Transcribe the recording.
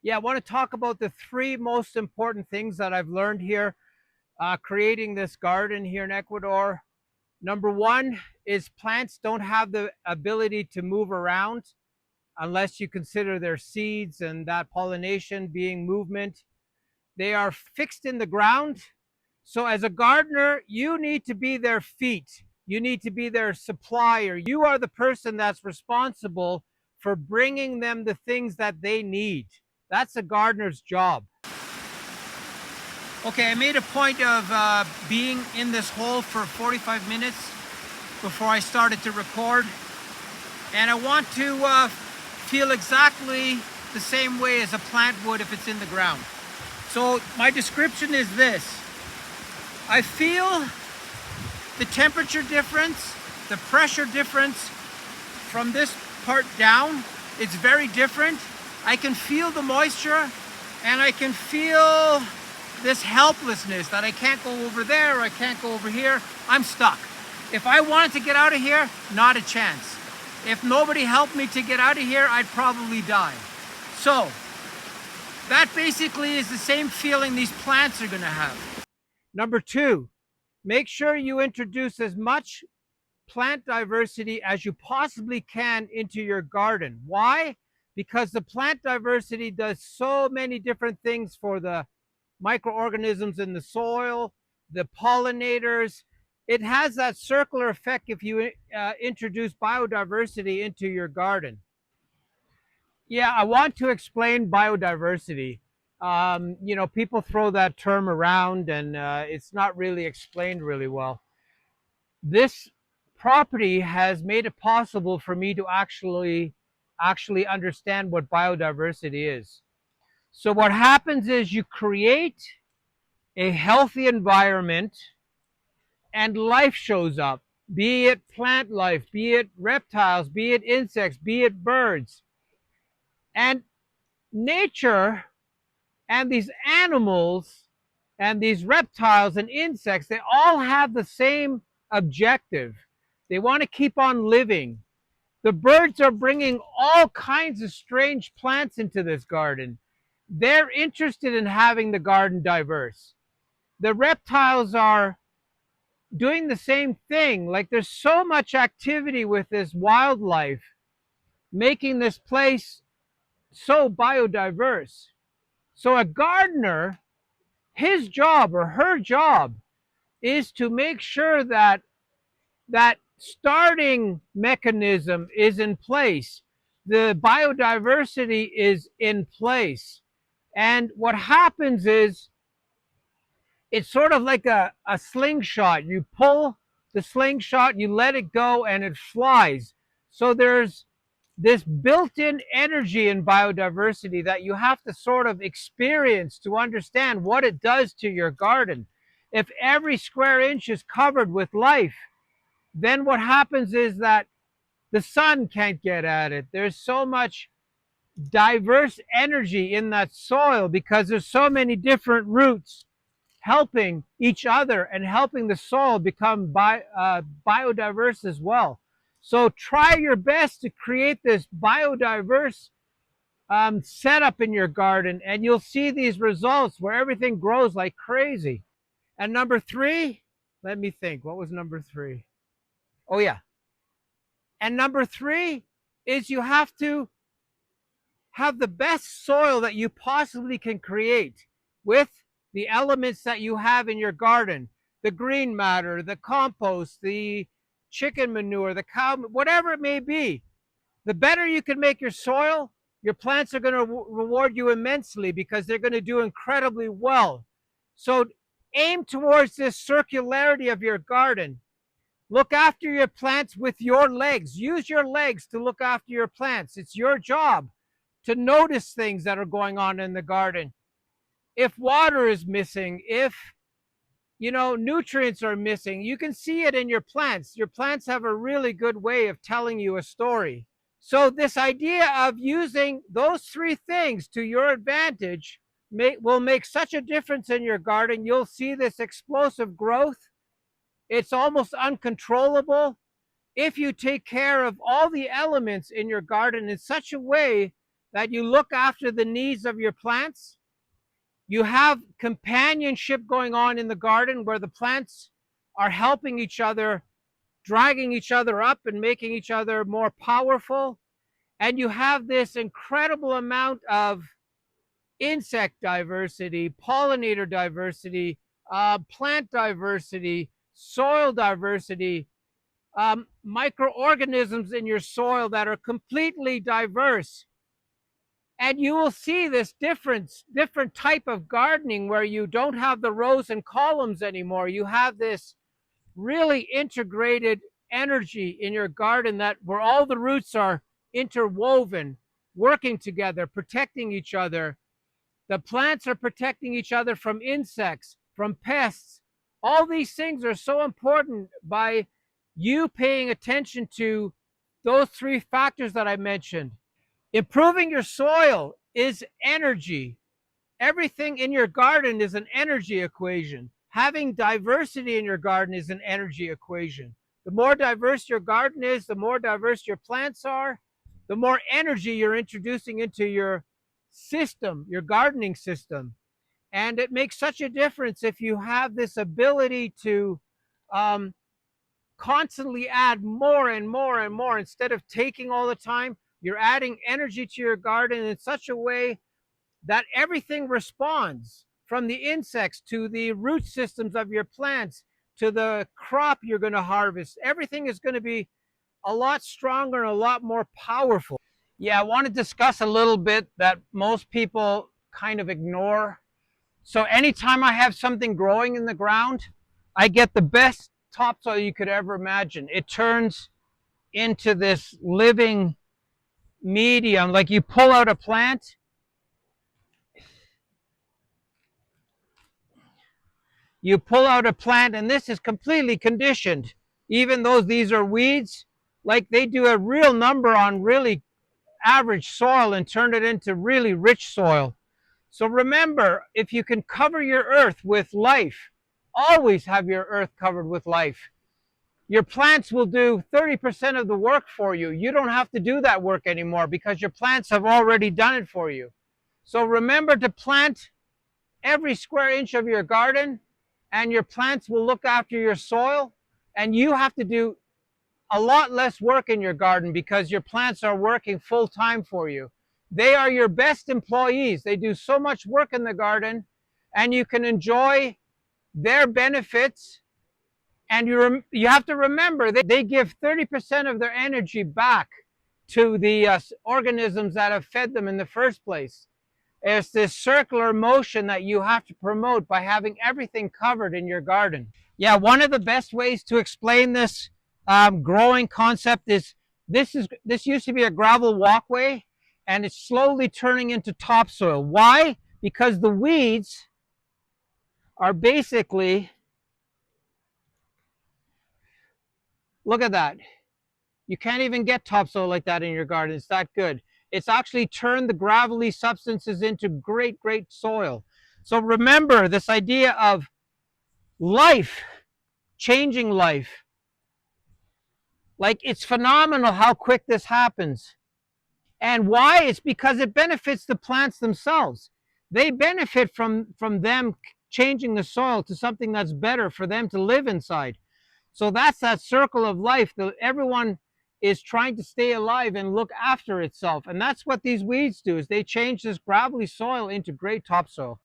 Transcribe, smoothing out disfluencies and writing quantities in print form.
Yeah, I want to talk about the three most important things that I've learned here creating this garden here in Ecuador. Number one is plants don't have the ability to move around unless you consider their seeds and that pollination being movement. They are fixed in the ground. So, as a gardener, you need to be their feet. You need to be their supplier. You are the person that's responsible for bringing them the things that they need. That's a gardener's job. Okay, I made a point of being in this hole for 45 minutes before I started to record. And I want to feel exactly the same way as a plant would if it's in the ground. So my description is this. I feel the temperature difference, the pressure difference from this part down. It's very different. I can feel the moisture and I can feel this helplessness that I can't go over there or I can't go over here. I'm stuck. If I wanted to get out of here, not a chance. If nobody helped me to get out of here, I'd probably die. So that basically is the same feeling these plants are going to have. Number two, make sure you introduce as much plant diversity as you possibly can into your garden. Why? Because the plant diversity does so many different things for the microorganisms in the soil, the pollinators. It has that circular effect if you introduce biodiversity into your garden. Yeah, I want to explain biodiversity. People throw that term around and it's not really explained really well. This property has made it possible for me to actually understand what biodiversity is. So what happens is you create a healthy environment and life shows up, be it plant life, be it reptiles, be it insects, be it birds. And nature and these animals and these reptiles and insects, they all have the same objective. They want to keep on living. The birds are bringing all kinds of strange plants into this garden. They're interested in having the garden diverse. The reptiles are doing the same thing. Like there's so much activity with this wildlife, making this place so biodiverse. So a gardener, his job or her job is to make sure that that starting mechanism is in place. The biodiversity is in place. And what happens is it's sort of like a slingshot. You pull the slingshot, you let it go, and it flies. So there's this built-in energy in biodiversity that you have to sort of experience to understand what it does to your garden. If every square inch is covered with life, then what happens is that the sun can't get at it. There's so much diverse energy in that soil because there's so many different roots helping each other and helping the soil become biodiverse as well. So try your best to create this biodiverse setup in your garden, and you'll see these results where everything grows like crazy. And number three, let me think. What was number three? Oh, yeah. And number three is you have to have the best soil that you possibly can create with the elements that you have in your garden, the green matter, the compost, the chicken manure, the cow, whatever it may be. The better you can make your soil, your plants are going to reward you immensely because they're going to do incredibly well. So aim towards this circularity of your garden. Look after your plants with your legs. Use your legs to look after your plants. It's your job to notice things that are going on in the garden. If water is missing, if nutrients are missing, you can see it in your plants. Your plants have a really good way of telling you a story. So this idea of using those three things to your advantage will make such a difference in your garden. You'll see this explosive growth. It's almost uncontrollable if you take care of all the elements in your garden in such a way that you look after the needs of your plants. You have companionship going on in the garden where the plants are helping each other, dragging each other up and making each other more powerful. And you have this incredible amount of insect diversity, pollinator diversity, plant diversity, soil diversity, microorganisms in your soil that are completely diverse. And you will see this different type of gardening where you don't have the rows and columns anymore. You have this really integrated energy in your garden that where all the roots are interwoven, working together, protecting each other. The plants are protecting each other from insects, from pests. All these things are so important by you paying attention to those three factors that I mentioned. Improving your soil is energy. Everything in your garden is an energy equation. Having diversity in your garden is an energy equation. The more diverse your garden is, the more diverse your plants are, the more energy you're introducing into your system, your gardening system. And it makes such a difference if you have this ability to constantly add more and more and more instead of taking all the time. You're adding energy to your garden in such a way that everything responds, from the insects to the root systems of your plants to the crop you're going to harvest. Everything is going to be a lot stronger and a lot more powerful. Yeah, I want to discuss a little bit that most people kind of ignore. So anytime I have something growing in the ground, I get the best topsoil you could ever imagine. It turns into this living medium. Like you pull out a plant, and this is completely conditioned. Even though these are weeds, like they do a real number on really average soil and turn it into really rich soil. So remember, if you can cover your earth with life, always have your earth covered with life. Your plants will do 30% of the work for you. You don't have to do that work anymore because your plants have already done it for you. So remember to plant every square inch of your garden, and your plants will look after your soil, and you have to do a lot less work in your garden because your plants are working full time for you. They are your best employees. They do so much work in the garden, and you can enjoy their benefits. And you have to remember they give 30% of their energy back to the organisms that have fed them in the first place. It's this circular motion that you have to promote by having everything covered in your garden. Yeah, one of the best ways to explain this growing concept is this used to be a gravel walkway, and it's slowly turning into topsoil. Why? Because the weeds are basically, look at that. You can't even get topsoil like that in your garden. It's that good. It's actually turned the gravelly substances into great soil. So remember this idea of life, changing life. Like, it's phenomenal how quick this happens. And why? It's because it benefits the plants themselves. They benefit from them changing the soil to something that's better for them to live inside. So that's that circle of life that everyone is trying to stay alive and look after itself. And that's what these weeds do, is they change this gravelly soil into great topsoil.